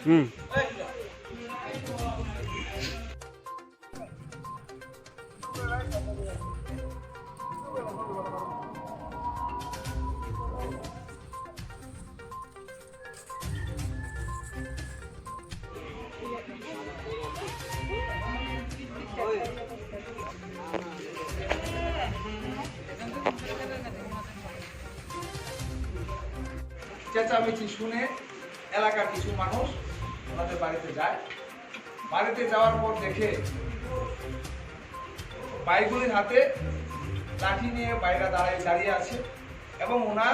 চেঁচামেচি শুনে এলাকার কিছু মানুষ ওনাদের বাড়িতে যায়। বাড়িতে যাওয়ার পর দেখে বাইগুলির হাতে লাঠি নিয়ে বাইরে দাঁড়িয়ে আছে এবং ওনার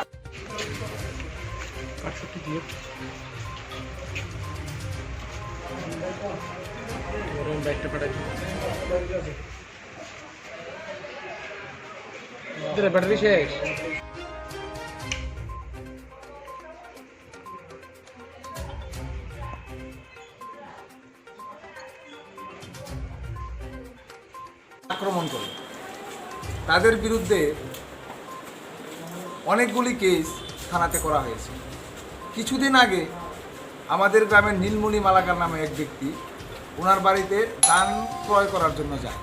ব্যাটারি শেষ। আক্রমণ করে তাদের বিরুদ্ধে অনেকগুলি কেস থানাতে করা হয়েছে। কিছুদিন আগে আমাদের গ্রামের নীলমণি মালাকার নামে এক ব্যক্তি ওনার বাড়িতে ধান ক্রয় করার জন্য যায়।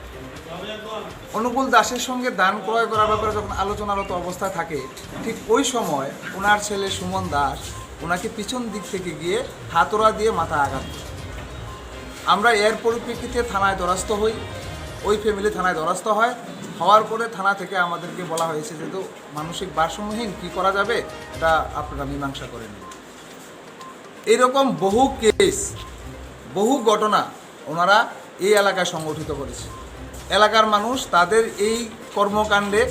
অনুকূল দাসের সঙ্গে ধান ক্রয় করার ব্যাপারে যখন আলোচনারত অবস্থায় থাকে, ঠিক ওই সময় ওনার ছেলে সুমন দাস ওনাকে পিছন দিক থেকে গিয়ে হাতড়া দিয়ে মাথায় আঘাত করে। আমরা এর পরিপ্রেক্ষিতে থানায় দ্বারস্থ হই। ওই ফ্যামিলি থানায় দ্বারস্থ হওয়ার পরে থানা থেকে আমাদেরকে বলা হয়েছে যে তো মানসিক ভারসাম্যহীন কী করা যাবে, এটা আপনারা মীমাংসা করে নিন। এইরকম বহু কেস, বহু ঘটনা ওনারা এই এলাকায় সংগঠিত করেছে। এলাকার মানুষ তাদের এই কর্মকাণ্ডে,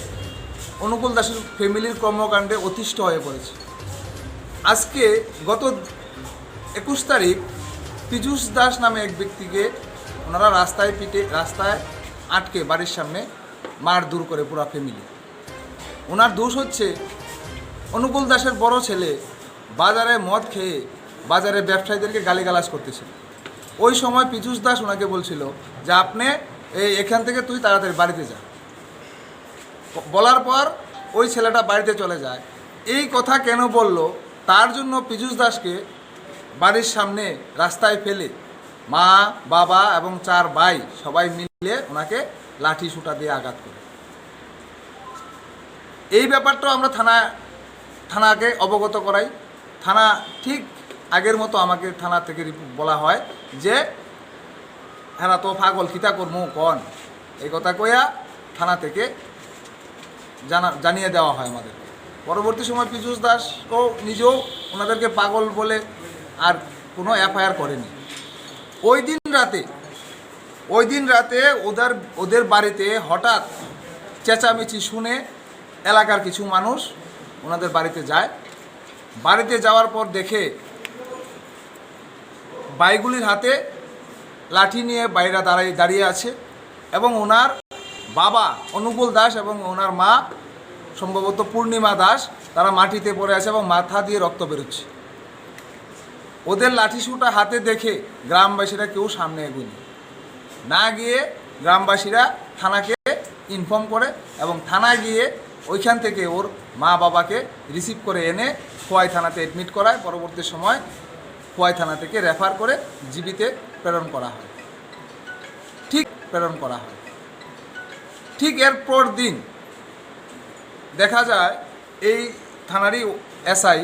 অনুকূল দাসের ফ্যামিলির কর্মকাণ্ডে অতিষ্ঠ হয়ে পড়েছে। আজকে গত 21 তারিখ পীযূষ দাস নামে এক ব্যক্তিকে ওনারা রাস্তায় আটকে বাড়ির সামনে মারধর করে পুরা ফ্যামিলি। ওনার দোষ হচ্ছে অনুকূল দাসের বড় ছেলে বাজারে মদ খেয়ে বাজারে ব্যবসায়ীদেরকে গালিগালাজ করতেছিল। ওই সময় পীযূষ দাস ওনাকে বলছিল যে আপনি এখান থেকে তুই তাড়াতাড়ি বাড়িতে যা। বলার পর ওই ছেলেটা বাড়িতে চলে যায়। এই কথা কেন বলল, তার জন্য পীযূষ দাসকে বাড়ির সামনে রাস্তায় ফেলে মা, বাবা এবং 4 ভাই সবাই মিলে ওনাকে লাঠি সুটা দিয়ে আঘাত করে। এই ব্যাপারটাও আমরা থানাকে অবগত করাই। থানা ঠিক আগের মতো আমাকে থানা থেকে বলা হয় যে হ্যাঁ তো পাগল কিতা করবো কন, এই কথা কইয়া থানা থেকে জানিয়ে দেওয়া হয় আমাদের। পরবর্তী সময় পীযূষ দাসও নিজেও ওনাদেরকে পাগল বলে আর কোনো এফআইআর করেনি। ওই দিন রাতে ওদের বাড়িতে হঠাৎ চেঁচামেচি শুনে এলাকার কিছু মানুষ ওনাদের বাড়িতে যায়। বাড়িতে যাওয়ার পর দেখে বাইগুলির হাতে লাঠি নিয়ে বাইরে দাঁড়িয়ে আছে এবং ওনার বাবা অনুকূল দাস এবং ওনার মা সম্ভবত পূর্ণিমা দাস তারা মাটিতে পড়ে আছে এবং মাথা দিয়ে রক্ত বেরোচ্ছে। ওদের লাঠিসুটা হাতে দেখে গ্রামবাসীরা কেউ সামনে এগোয়নি। না গিয়ে গ্রামবাসীরা থানাকে ইনফর্ম করে এবং থানায় গিয়ে ওইখান থেকে ওর মা বাবাকে রিসিভ করে এনে খোয়াই থানাতে অ্যাডমিট করায়। পরবর্তী সময় খোয়াই থানা থেকে রেফার করে জিবিতে প্রেরণ করা হয়। ঠিক এরপর দিন দেখা যায় এই থানারই এসআই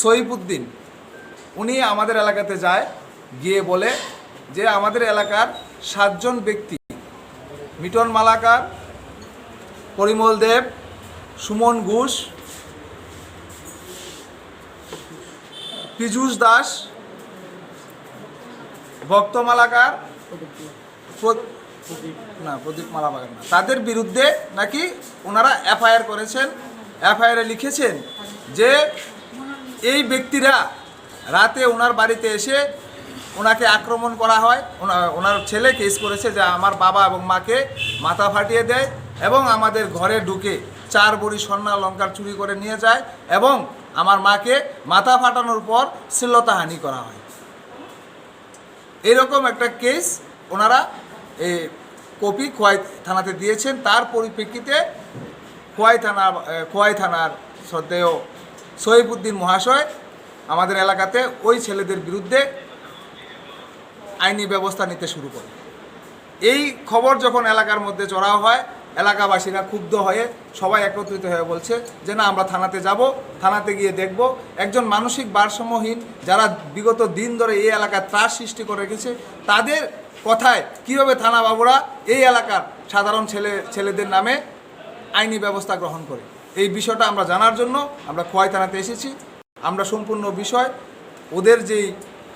সইফুদ্দিন উনি আমাদের এলাকাতে যায়, গিয়ে বলে যে আমাদের এলাকার 7 জন ব্যক্তি মিটন মালাকার, পরিমল দেব, সুমন ঘোষ, পীযূষ দাস, ভক্ত মালাকার, প্রদীপ মালাকার না, তাদের বিরুদ্ধে নাকি ওনারা এফআইআর করেছেন। এফআইআরে লিখেছেন যে এই ব্যক্তিরা রাতে ওনার বাড়িতে এসে ওনাকে আক্রমণ করা হয়। ওনার ছেলে কেস করেছে যে আমার বাবা এবং মাকে মাথা ফাটিয়ে দেয় এবং আমাদের ঘরে ঢুকে 4 ভরি স্বর্ণালঙ্কার চুরি করে নিয়ে যায় এবং আমার মাকে মাথা ফাটানোর পর শ্লীলতাহানি করা হয়। এরকম একটা কেস ওনারা কপি খোয়াই থানাতে দিয়েছেন। তার পরিপ্রেক্ষিতে খোয়াই থানার শ্রদ্ধেয় সইফুদ্দিন মহাশয় আমাদের এলাকাতে ওই ছেলেদের বিরুদ্ধে আইনি ব্যবস্থা নিতে শুরু করে। এই খবর যখন এলাকার মধ্যে চড়াও হয়, এলাকাবাসীরা ক্ষুব্ধ হয়ে সবাই একত্রিত হয়ে বলছে যে না, আমরা থানাতে যাব, থানাতে গিয়ে দেখব একজন মানসিক ভারসাম্যহীন যারা বিগত দিন ধরে এই এলাকায় ত্রাস সৃষ্টি করে রেখেছে তাদের কথায় কীভাবে থানা বাবুরা এই এলাকার সাধারণ ছেলেদের নামে আইনি ব্যবস্থা গ্রহণ করে। এই বিষয়টা আমরা জানার জন্য আমরা খোয়াই থানাতে এসেছি। আমরা সম্পূর্ণ বিষয়, ওদের যেই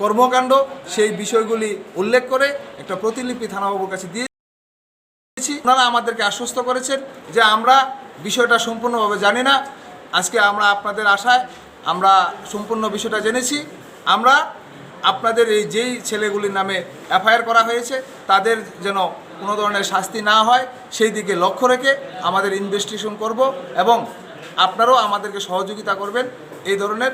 কর্মকাণ্ড, সেই বিষয়গুলি উল্লেখ করে একটা প্রতিলিপি থানাবাবুর কাছে দিয়েছি। ওনারা আমাদেরকে আশ্বস্ত করেছেন যে আমরা বিষয়টা সম্পূর্ণভাবে জানি না। আজকে আমরা আপনাদের আশায় আমরা সম্পূর্ণ বিষয়টা জেনেছি। আমরা আপনাদের এই যেই ছেলেগুলির নামে এফআইআর করা হয়েছে তাদের যেন কোনো ধরনের শাস্তি না হয় সেই দিকে লক্ষ্য রেখে আমাদের ইনভেস্টিগেশন করব এবং আপনারাও আমাদেরকে সহযোগিতা করবেন এই ধরনের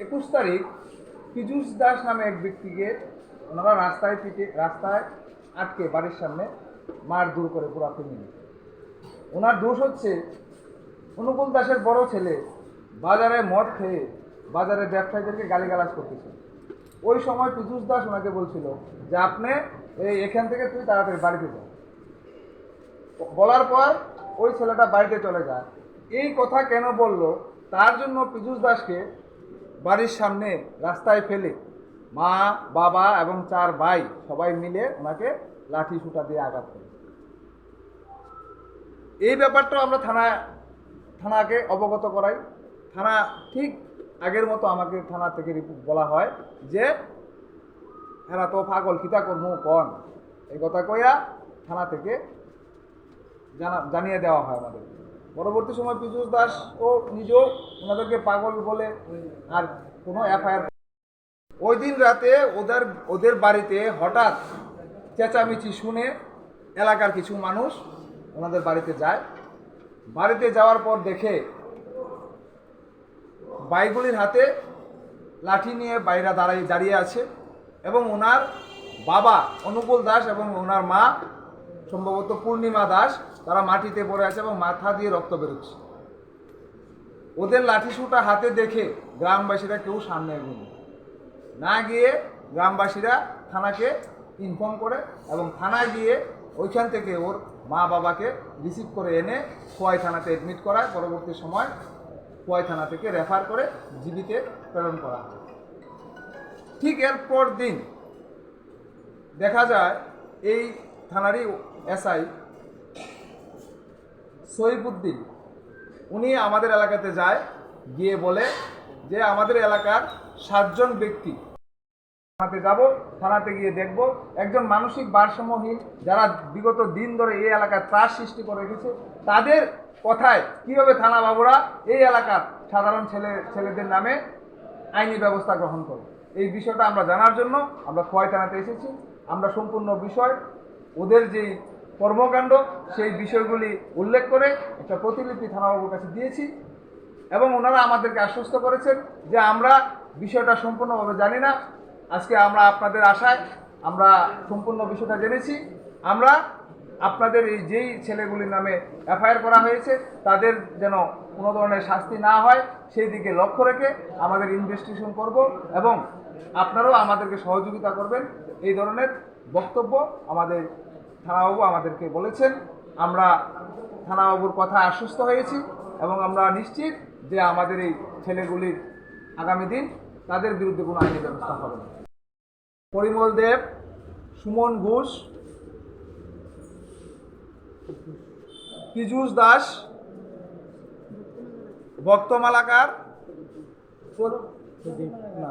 একুশ তারিখ পীযূষ দাস নামে এক ব্যক্তিকে ওনারা রাস্তায় আটকে বাড়ির সামনে মারধর করে পুরো ফ্যামিলি। ওনার দোষ হচ্ছে অনুকূল দাসের বড় ছেলে বাজারে মদ খেয়ে বাজারে ব্যবসায়ীদেরকে গালিগালাজ করতেছে। ওই সময় পীযূষ দাস ওনাকে বলছিল যে আপনি এখান থেকে তুই তাড়াতাড়ি বাড়িতে যা। বলার পর ওই ছেলেটা বাড়িতে চলে যায়। এই কথা কেন বলল তার জন্য পীযূষ দাসকে বাড়ির সামনে রাস্তায় ফেলে মা, বাবা এবং 4 ভাই সবাই মিলে ওনাকে লাঠি সুটা দিয়ে আঘাত করে। এই ব্যাপারটা আমরা থানাকে অবগত করাই। থানা ঠিক আগের মতো আমাকে থানা থেকে রিপোর্ট বলা হয় যে এরা তো পাগল, কিতা করমু কন, এই কথা কইয়া থানা থেকে জানিয়ে দেওয়া হয় আমাদের। পরবর্তী সময় পীযূষ দাস ও নিজেও ওনাদেরকে পাগল বলে আর কোনো এফআইআর। ওই দিন রাতে ওদের বাড়িতে হঠাৎ চেঁচামেচি শুনে এলাকার কিছু মানুষ ওনাদের বাড়িতে যায়। বাড়িতে যাওয়ার পর দেখে ভাইগুলির হাতে লাঠি নিয়ে বাইরা দাঁড়িয়ে আছে এবং ওনার বাবা অনুকূল দাস এবং ওনার মা সম্ভবত পূর্ণিমা দাস তারা মাটিতে পড়ে আছে এবং মাথা দিয়ে রক্ত বেরোচ্ছে। ওদের লাঠিসুটা হাতে দেখে গ্রামবাসীরা কেউ সামনে এগোয়নি। না গিয়ে গ্রামবাসীরা থানাকে ইনফর্ম করে এবং থানায় গিয়ে ওইখান থেকে ওর মা বাবাকে রিসিভ করে এনে খোয়াই থানাতে অ্যাডমিট করায়। পরবর্তী সময় খোয়াই থানা থেকে রেফার করে জিবিতে প্রেরণ করা হয়। ঠিক এরপর দিন দেখা যায় এই থানারই এসআই সৈফুদ্দিন উনি আমাদের এলাকাতে যায়, গিয়ে বলে যে আমাদের এলাকার 7 জন ব্যক্তি থানাতে যাব, থানাতে গিয়ে দেখব একজন মানসিক ভারসাম্যহীন যারা বিগত দিন ধরে এই এলাকায় ত্রাস সৃষ্টি করে রেখেছে তাদের কথায় কীভাবে থানা বাবুরা এই এলাকার সাধারণ ছেলেদের নামে আইনি ব্যবস্থা গ্রহণ করে। এই বিষয়টা আমরা জানার জন্য আমরা খোয়াই থানাতে এসেছি। আমরা সম্পূর্ণ বিষয়, ওদের যেই কর্মকাণ্ড, সেই বিষয়গুলি উল্লেখ করে একটা প্রতিলিপি থানাবাবুর কাছে দিয়েছি এবং ওনারা আমাদেরকে আশ্বস্ত করেছেন যে আমরা বিষয়টা সম্পূর্ণভাবে জানি না। আজকে আমরা আপনাদের আশায় আমরা সম্পূর্ণ বিষয়টা জেনেছি। আমরা আপনাদের এই যেই ছেলেগুলির নামে এফআইআর করা হয়েছে তাদের যেন কোনো ধরনের শাস্তি না হয় সেই দিকে লক্ষ্য রেখে আমাদের ইনভেস্টিগেশন করব এবং আপনারাও আমাদেরকে সহযোগিতা করবেন। এই ধরনের বক্তব্য আমাদের থানাবাবু আমাদেরকে বলেছেন। আমরা থানাবাবুর কথা আশ্বস্ত হয়েছি এবং আমরা নিশ্চিত যে আমাদের এই ছেলেগুলির আগামী দিন তাদের বিরুদ্ধে কোনো আইনি ব্যবস্থা হবে না। পরিমল দেব, সুমন ঘোষ, পীযূষ দাস, ভক্ত মালাকার,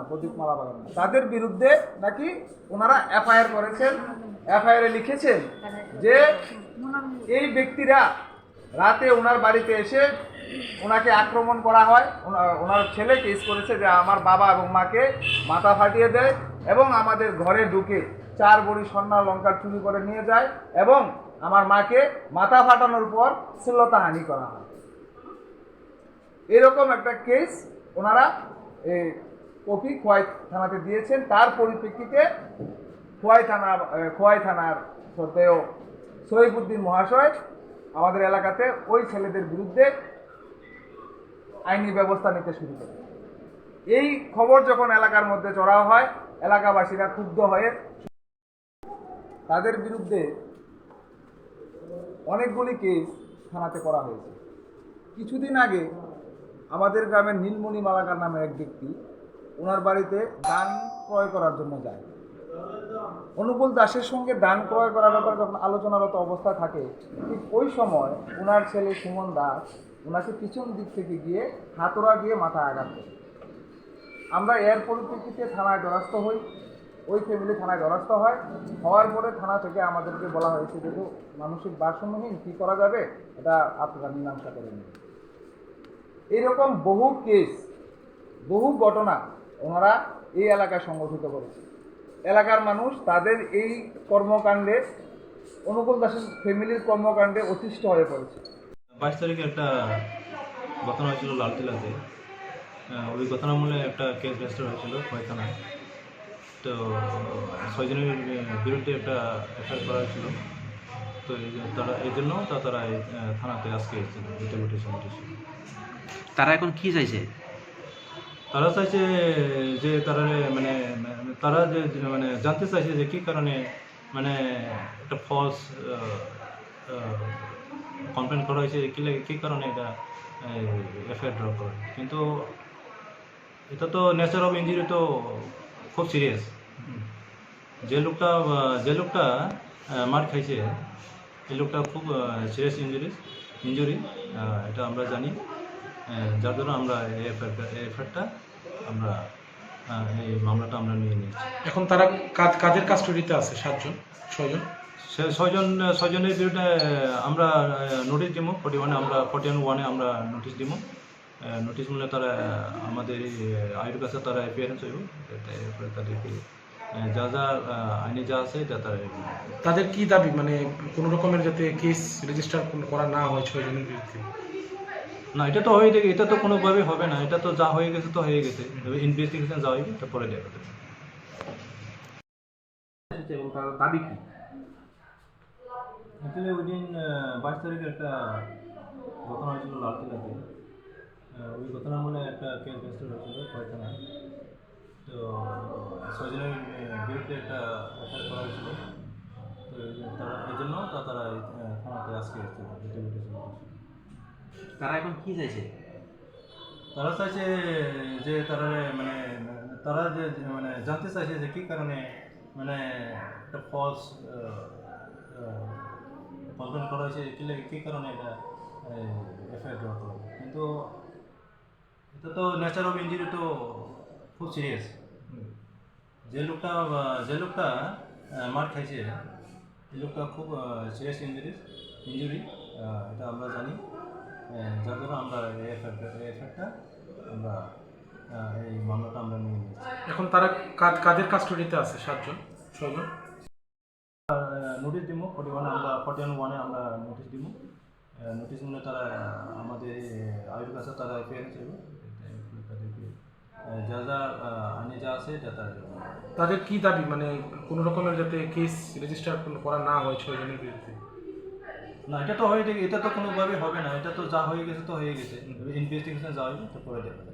প্রদীপ মালাকার, তাদের বিরুদ্ধে নাকি ওনারা এফআইআর করেছেন। এফআইআরে লিখেছেন যে এই ব্যক্তিরা রাতে ওনার বাড়িতে এসে ওনাকে আক্রমণ করা হয়। ওনার ছেলে কেস করেছে যে আমার বাবা এবং মাকে মাথা ফাটিয়ে দেয় এবং আমাদের ঘরে ঢুকে 4 ভরি স্বর্ণালঙ্কার চুরি করে নিয়ে যায় এবং আমার মাকে মাথা ফাটানোর পর শ্লীলতাহানি করা হয়। এরকম একটা কেস ওনারা কপি খোয়াই থানাতে দিয়েছেন। তার পরিপ্রেক্ষিতে খোয়াই থানার সত্ত্বেও সহিবুদ্দিন মহাশয় আমাদের এলাকাতে ওই ছেলেদের বিরুদ্ধে আইনি ব্যবস্থা নিতে শুরু করে। এই খবর যখন এলাকার মধ্যে চড়াও হয়, এলাকাবাসীরা ক্ষুব্ধ হয়ে তাদের বিরুদ্ধে অনেকগুলি কেস থানাতে করা হয়েছে। কিছুদিন আগে আমাদের গ্রামের নীলমণি মালাকার নামে এক ব্যক্তি ওনার বাড়িতে ধান ক্রয় করার জন্য যায়। অনুকূল দাসের সঙ্গে ধান ক্রয় করার ব্যাপারে যখন আলোচনারত অবস্থা থাকে, ঠিক ওই সময় ওনার ছেলে সুমন দাস ওনাকে পিছন দিক থেকে গিয়ে হাতুড়া দিয়ে মাথায় আঘাত করে। আমরা এর পরিপ্রেক্ষিতে থানায় দ্বারস্থ হই, ওই ফ্যামিলি থানায় দ্বারস্থ হয়। হওয়ার পরে থানা থেকে আমাদেরকে বলা হয়েছে যে মানসিক ভারসাম্যহীন, কী করা যাবে, এটা আপনারা মীমাংসা করে নিন। এইরকম বহু কেস, বহু ঘটনা ওনারা এই এলাকায় সংগঠিত করেছে। এলাকার মানুষ তাদের এই কর্মকাণ্ডে, অনুকূল দাসের ফ্যামিলির কর্মকাণ্ডে অতিষ্ঠ হয়ে পড়েছে। 22 তারিখে একটা ঘটনা হয়েছিল লালটিলাতে। ওই ঘটনামূলে একটা কেস রেজিস্টার হয়েছিল খোয়াই থানায়। তো 6 জনের বিরুদ্ধে একটা এফআইআর করা হয়েছিল। তো এই জন্য তারা এই থানাতে আজকে এসেছিল, ডেপুটেশন। তারা এখন কি চাইছে? তারা চাইছে যে তারা যে জানতে চাইছে যে কী কারণে একটা ফলস কমপ্লেন করা হয়েছে, কী কারণে এটা এফআইআর ড্র করে। কিন্তু এটা তো নেচার অফ ইঞ্জুরি তো খুব সিরিয়াস। যে লোকটা মার খাইছে, এই লোকটা খুব সিরিয়াস ইঞ্জুরি, এটা আমরা জানি। যার জন্য আমরা এই এফআইআরটা আমরা এই মামলাটা আমরা নিয়ে নিয়েছি। এখন তারা কাদের কাস্টডিতে আছে? 6জনের বিরুদ্ধে আমরা নোটিশ দিব। 41 আমরা নোটিশ দিব। নোটিশ মূল্যে তারা আমাদের আইনের কাছে তারা অ্যাপিয়ারেন্স হইব। এরপরে তাদেরকে যা আইনে যা আছে তাদের কি দাবি, কোনো রকমের যাতে কেস রেজিস্টার করা না হয় 6 জনের বিরুদ্ধে? না, এটা তো হয়ে গেছে, এটা তো কোনোভাবে হবে না। এটা তো যা হয়ে গেছে তো হয়ে গেছে। ইনভেস্টিগেশন যা হইবে তারপরে দেখা যাবে। এবং তার দাবি কি? অ্যাকচুয়ালি ওই দিন 22 তারিখে একটা ঘটনা হয়েছিল লালটিলাতে। ওই ঘটনার মূলে একটা কেস রেজিস্টার হয়েছিল খোয়াই থানায়। তো 6 জনের বিরুদ্ধে একটা এফআইআর করা হয়েছিল। তো এই জন্য তারা থানাতে আজকে এসেছিল। তারা এখন কি চাইছে? তারা চাইছে যে তারা যে জানতে চাইছে যে কী কারণে একটা ফলস কমপ্লেন করা হয়েছে, কী কারণে এটা এফআইআর ড্র করা। কিন্তু এটা তো নেচার অফ ইঞ্জুরি তো খুব সিরিয়াস। যে লোকটা মার খাইছে, এই লোকটা খুব সিরিয়াস ইঞ্জুরি, এটা আমরা জানি। যার জন্য আমরা এই এফআইআরটা আমরা এই মামলাটা আমরা নিয়ে নিয়েছি। এখন তারা কাদের কাস্টডিতে আছে? 6জন। নোটিশ দিব। 41 আমরা নোটিশ দিব। নোটিশ মূল্যে তারা আমাদের আইনের কাছে তারা অ্যাপিয়ারেন্স হইব। তাদেরকে যা আইনে যা আছে তাদের কি দাবি, কোনো রকমের যাতে কেস রেজিস্টার করা না হয় 6 জনের বিরুদ্ধে? না, এটা তো কোনোভাবে হবে না। এটা তো যা হয়ে গেছে তো হয়ে গেছে। ইনভেস্টিগেশন যা হইবে তারপরে দেখা যাবে।